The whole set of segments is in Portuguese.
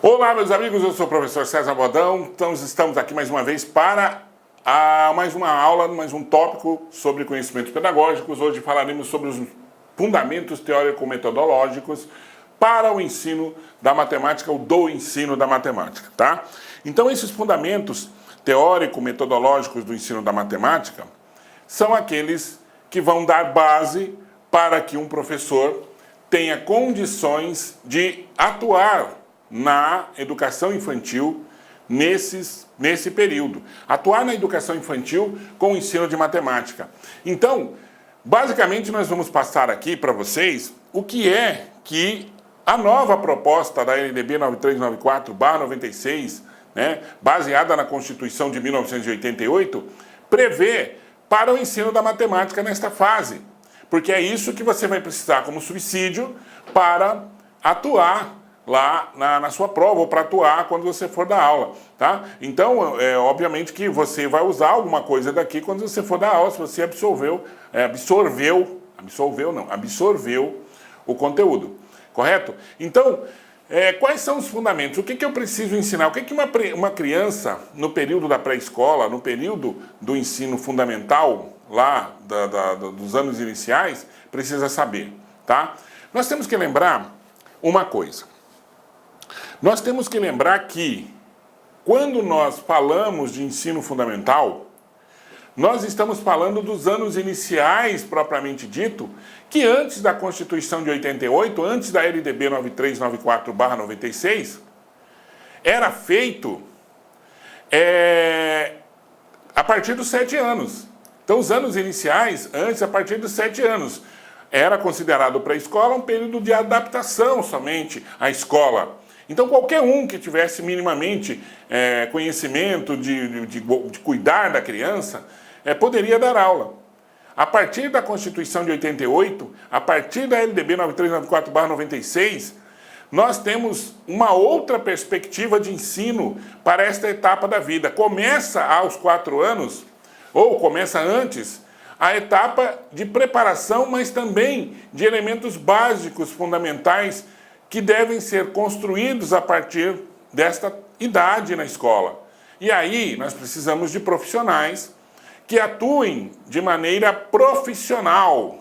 Olá, meus amigos, eu sou o professor César Bodão. Então, estamos aqui mais uma vez para mais uma aula, mais um tópico sobre conhecimentos pedagógicos. Hoje falaremos sobre os fundamentos teórico-metodológicos para o ensino da matemática, ou do ensino da matemática, tá? Então, esses fundamentos teórico-metodológicos do ensino da matemática são aqueles que vão dar base para que um professor tenha condições de atuar na educação infantil nesse período. Atuar na educação infantil com o ensino de matemática. Então, basicamente, nós vamos passar aqui para vocês o que é que a nova proposta da LDB 9394/96, baseada na Constituição de 1988, prevê para o ensino da matemática nesta fase. Porque é isso que você vai precisar como subsídio para atuar lá na sua prova, ou para atuar quando você for dar aula, tá? Então, obviamente que você vai usar alguma coisa daqui quando você for dar aula, se você absorveu o conteúdo, correto? Então, quais são os fundamentos? O que eu preciso ensinar? O que uma criança, no período da pré-escola, no período do ensino fundamental, lá dos anos iniciais, precisa saber, tá? Nós temos que lembrar uma coisa. Nós temos que lembrar que, quando nós falamos de ensino fundamental, nós estamos falando dos anos iniciais, propriamente dito, que antes da Constituição de 88, antes da LDB 9394/96, era feito a partir dos 7 anos. Então, os anos iniciais, antes, a partir dos 7 anos, era considerado pré-escola um período de adaptação somente à escola. Então, qualquer um que tivesse minimamente conhecimento de cuidar da criança, poderia dar aula. A partir da Constituição de 88, a partir da LDB 9394/96, nós temos uma outra perspectiva de ensino para esta etapa da vida. Começa aos 4 anos, ou começa antes, a etapa de preparação, mas também de elementos básicos, fundamentais, que devem ser construídos a partir desta idade na escola. E aí nós precisamos de profissionais que atuem de maneira profissional,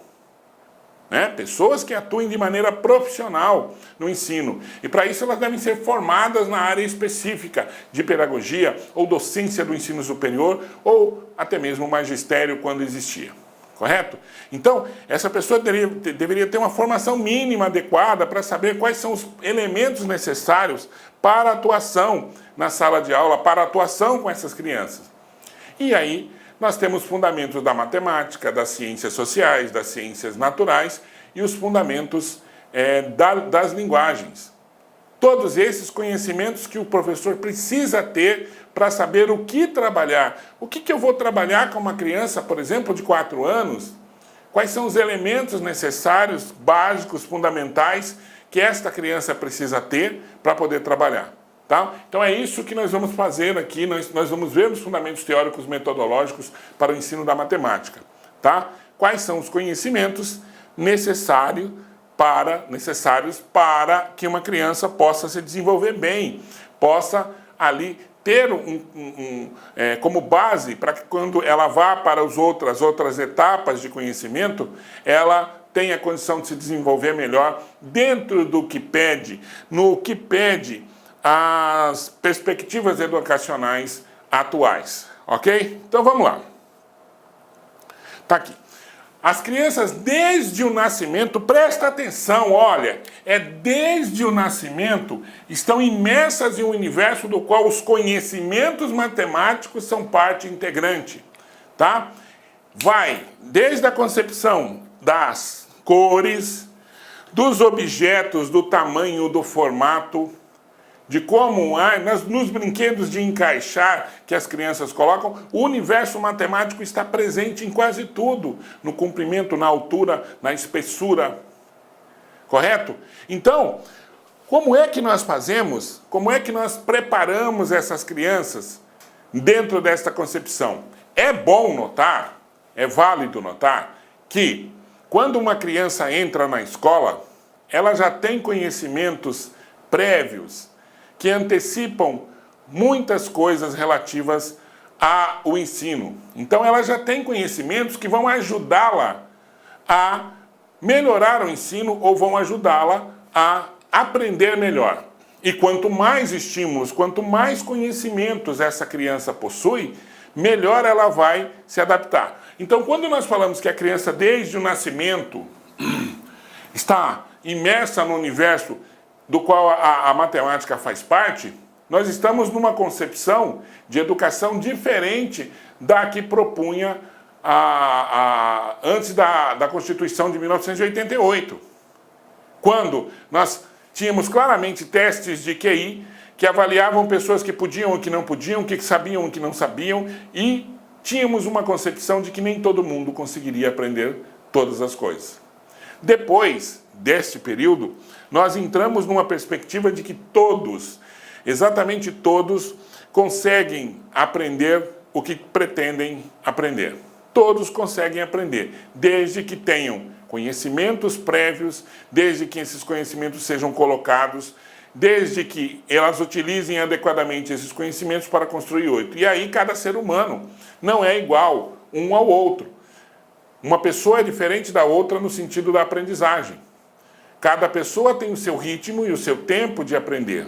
pessoas que atuem de maneira profissional no ensino. E para isso elas devem ser formadas na área específica de pedagogia ou docência do ensino superior, ou até mesmo magistério quando existia. Correto? Então, essa pessoa deveria ter uma formação mínima adequada para saber quais são os elementos necessários para a atuação na sala de aula, para a atuação com essas crianças. E aí, nós temos fundamentos da matemática, das ciências sociais, das ciências naturais e os fundamentos das linguagens. Todos esses conhecimentos que o professor precisa ter para saber o que trabalhar. O que eu vou trabalhar com uma criança, por exemplo, de 4 anos? Quais são os elementos necessários, básicos, fundamentais, que esta criança precisa ter para poder trabalhar? Tá? Então é isso que nós vamos fazer aqui, nós vamos ver os fundamentos teóricos metodológicos para o ensino da matemática. Tá? Quais são os conhecimentos necessários para que uma criança possa se desenvolver bem, possa ali ter como base para que, quando ela vá para as outras etapas de conhecimento, ela tenha condição de se desenvolver melhor dentro do que pede, no que pede as perspectivas educacionais atuais. Ok? Então vamos lá. Tá aqui. As crianças, desde o nascimento, presta atenção, olha, desde o nascimento, estão imersas em um universo do qual os conhecimentos matemáticos são parte integrante, tá? Vai desde a concepção das cores, dos objetos, do tamanho, do formato, de como nos brinquedos de encaixar que as crianças colocam, o universo matemático está presente em quase tudo, no comprimento, na altura, na espessura, correto? Então, como é que nós fazemos, como é que nós preparamos essas crianças dentro desta concepção? É bom notar, é válido notar, que quando uma criança entra na escola, ela já tem conhecimentos prévios, que antecipam muitas coisas relativas ao ensino. Então ela já tem conhecimentos que vão ajudá-la a melhorar o ensino ou vão ajudá-la a aprender melhor. E quanto mais estímulos, quanto mais conhecimentos essa criança possui, melhor ela vai se adaptar. Então, quando nós falamos que a criança, desde o nascimento, está imersa no universo do qual a matemática faz parte, nós estamos numa concepção de educação diferente da que propunha antes da Constituição de 1988, quando nós tínhamos claramente testes de QI que avaliavam pessoas que podiam ou que não podiam, que sabiam ou que não sabiam, e tínhamos uma concepção de que nem todo mundo conseguiria aprender todas as coisas. Depois deste período, nós entramos numa perspectiva de que todos, exatamente todos, conseguem aprender o que pretendem aprender. Todos conseguem aprender, desde que tenham conhecimentos prévios, desde que esses conhecimentos sejam colocados, desde que elas utilizem adequadamente esses conhecimentos para construir outro. E aí cada ser humano não é igual um ao outro. Uma pessoa é diferente da outra no sentido da aprendizagem. Cada pessoa tem o seu ritmo e o seu tempo de aprender.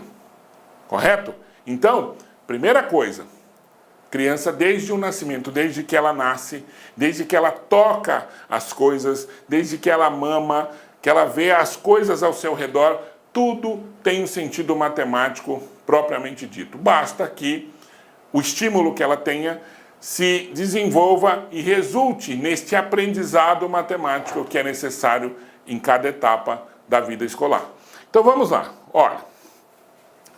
Correto? Então, primeira coisa, criança desde o nascimento, desde que ela nasce, desde que ela toca as coisas, desde que ela mama, que ela vê as coisas ao seu redor, tudo tem um sentido matemático propriamente dito. Basta que o estímulo que ela tenha se desenvolva e resulte neste aprendizado matemático que é necessário em cada etapa da vida escolar. Então vamos lá. Olha,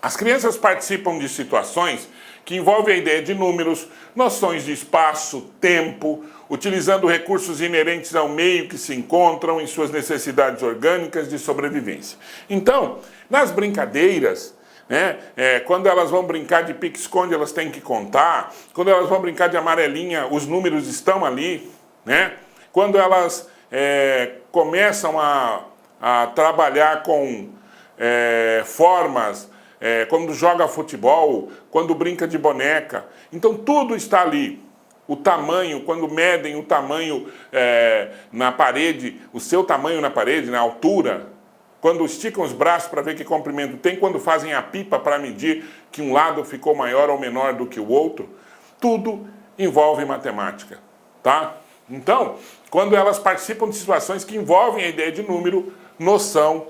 as crianças participam de situações que envolvem a ideia de números, noções de espaço, tempo, utilizando recursos inerentes ao meio que se encontram em suas necessidades orgânicas de sobrevivência. Então, nas brincadeiras, quando elas vão brincar de pique-esconde, elas têm que contar. Quando elas vão brincar de amarelinha, os números estão ali. Quando elas começam a trabalhar com formas, quando joga futebol, quando brinca de boneca. Então tudo está ali. O tamanho, quando medem o tamanho na parede, o seu tamanho na parede, na altura, quando esticam os braços para ver que comprimento tem, quando fazem a pipa para medir que um lado ficou maior ou menor do que o outro, tudo envolve matemática, tá? Então, quando elas participam de situações que envolvem a ideia de número, noção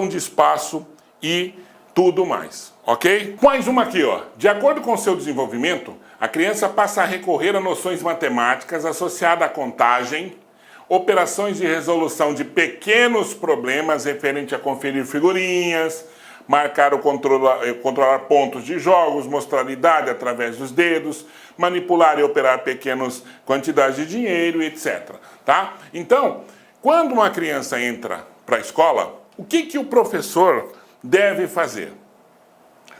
de espaço e tudo mais, ok? Mais uma aqui, ó. De acordo com o seu desenvolvimento, a criança passa a recorrer a noções matemáticas associadas à contagem, operações de resolução de pequenos problemas referente a conferir figurinhas, marcar ou controlar pontos de jogos, mostrar idade através dos dedos, manipular e operar pequenas quantidades de dinheiro, etc. Tá? Então, quando uma criança entra para a escola, o que o professor deve fazer?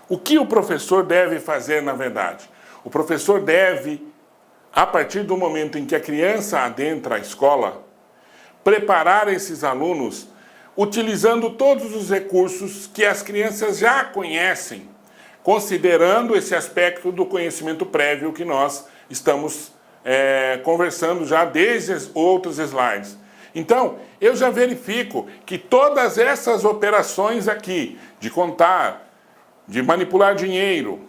O que o professor deve fazer, na verdade? O professor deve, a partir do momento em que a criança adentra a escola, preparar esses alunos utilizando todos os recursos que as crianças já conhecem, considerando esse aspecto do conhecimento prévio que nós estamos conversando já desde os outros slides. Então, eu já verifico que todas essas operações aqui, de contar, de manipular dinheiro,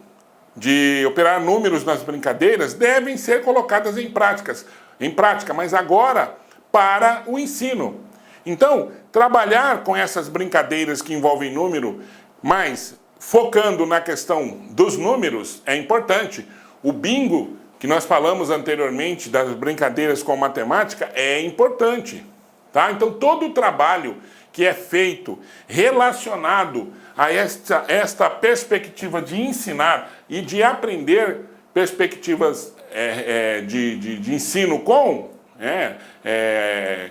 de operar números nas brincadeiras, devem ser colocadas em prática, mas agora para o ensino. Então, trabalhar com essas brincadeiras que envolvem número, mas focando na questão dos números, é importante. O bingo, que nós falamos anteriormente, das brincadeiras com matemática, é importante. Tá? Então, todo o trabalho que é feito relacionado a esta perspectiva de ensinar e de aprender perspectivas de ensino com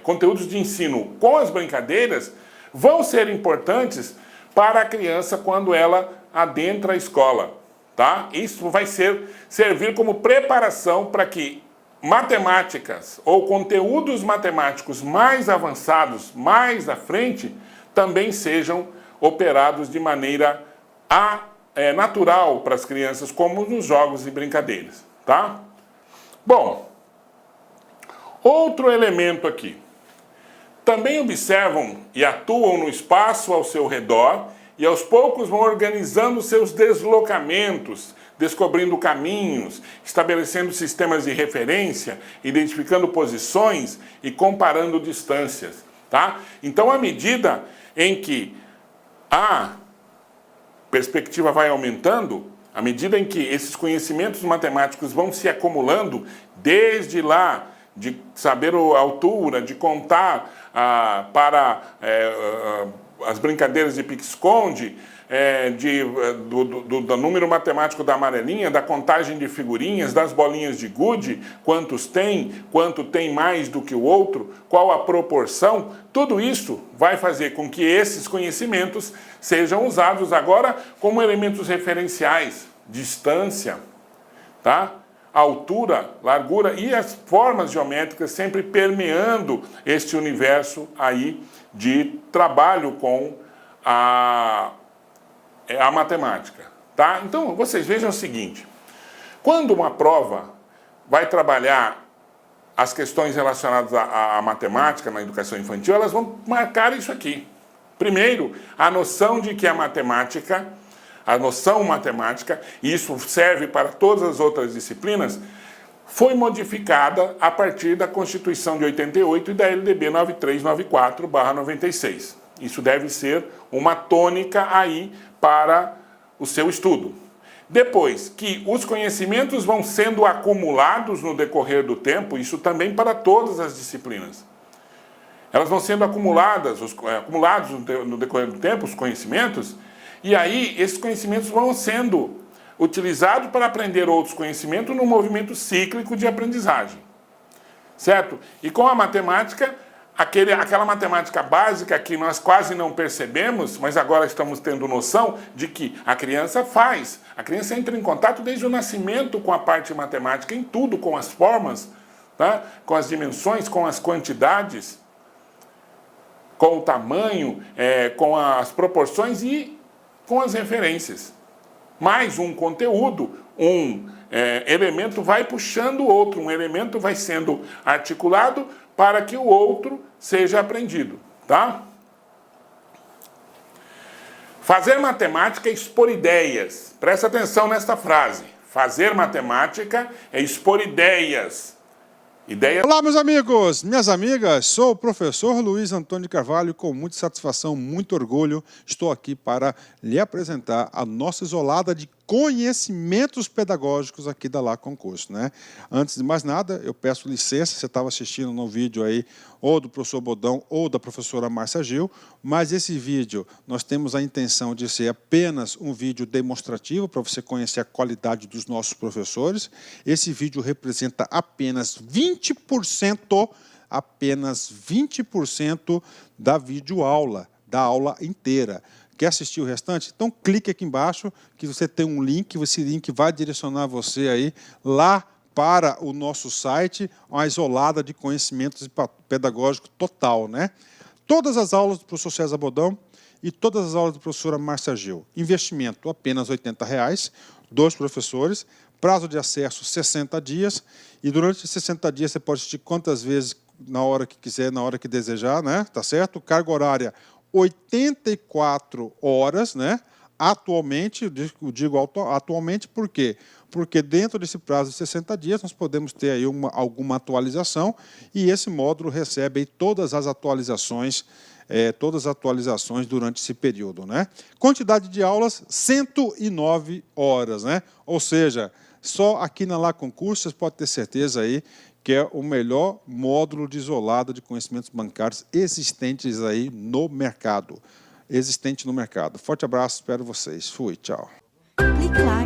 conteúdos de ensino com as brincadeiras vão ser importantes para a criança quando ela adentra a escola. Tá? Isso vai servir como preparação para que matemáticas ou conteúdos matemáticos mais avançados, mais à frente, também sejam operados de maneira a natural para as crianças, como nos jogos e brincadeiras, tá? Bom, outro elemento aqui. Também observam e atuam no espaço ao seu redor e aos poucos vão organizando seus deslocamentos, descobrindo caminhos, estabelecendo sistemas de referência, identificando posições e comparando distâncias, tá? Então, à medida em que a perspectiva vai aumentando, à medida em que esses conhecimentos matemáticos vão se acumulando, desde lá de saber a altura, de contar para as brincadeiras de pique-esconde, do número matemático da amarelinha, da contagem de figurinhas, das bolinhas de gude, quantos tem, quanto tem mais do que o outro, qual a proporção, tudo isso vai fazer com que esses conhecimentos sejam usados agora como elementos referenciais, distância, tá? Altura, largura e as formas geométricas sempre permeando este universo aí de trabalho com a matemática, tá? Então, vocês vejam o seguinte, quando uma prova vai trabalhar as questões relacionadas à matemática na educação infantil, elas vão marcar isso aqui. Primeiro, a noção de que a noção matemática, e isso serve para todas as outras disciplinas, foi modificada a partir da Constituição de 88 e da LDB 9394/96. Isso deve ser uma tônica aí para o seu estudo. Depois que os conhecimentos vão sendo acumulados no decorrer do tempo, isso também para todas as disciplinas. Elas vão sendo acumulados no decorrer do tempo, os conhecimentos, e aí esses conhecimentos vão sendo utilizados para aprender outros conhecimentos num movimento cíclico de aprendizagem. Certo? E com a matemática, aquela matemática básica que nós quase não percebemos, mas agora estamos tendo noção de que a criança faz. A criança entra em contato desde o nascimento com a parte matemática, em tudo, com as formas, tá? Com as dimensões, com as quantidades, com o tamanho, com as proporções e com as referências. Mais um conteúdo, elemento vai puxando o outro, um elemento vai sendo articulado para que o outro seja aprendido, tá? Fazer matemática é expor ideias. Presta atenção nesta frase. Fazer matemática é expor ideias. Olá, meus amigos, minhas amigas, sou o professor Luiz Antônio Carvalho, com muita satisfação, muito orgulho, estou aqui para lhe apresentar a nossa isolada de conhecimentos pedagógicos aqui da Lá Concurso, né? Antes de mais nada, eu peço licença, você estava assistindo no vídeo aí, ou do professor Bodão ou da professora Márcia Gil, mas esse vídeo nós temos a intenção de ser apenas um vídeo demonstrativo para você conhecer a qualidade dos nossos professores. Esse vídeo representa apenas 20% da videoaula, da aula inteira. Quer assistir o restante? Então clique aqui embaixo que você tem um link, esse link vai direcionar você aí lá para o nosso site, uma isolada de conhecimentos pedagógicos total, né? Todas as aulas do professor César Bodão e todas as aulas da professora Márcia Gil. Investimento apenas R$ 80, 2 professores, prazo de acesso 60 dias, e durante 60 dias você pode assistir quantas vezes na hora que quiser, na hora que desejar, né? Tá certo? Carga horária 84 horas, né? Atualmente, eu digo atualmente por quê? Porque dentro desse prazo de 60 dias nós podemos ter aí alguma atualização, e esse módulo recebe aí todas as atualizações durante esse período, né? Quantidade de aulas, 109 horas, né? Ou seja, só aqui na Lá Concurso vocês podem ter certeza aí que é o melhor módulo de isolada de conhecimentos bancários existentes aí no mercado. Forte abraço, espero vocês. Fui, tchau. Clique lá.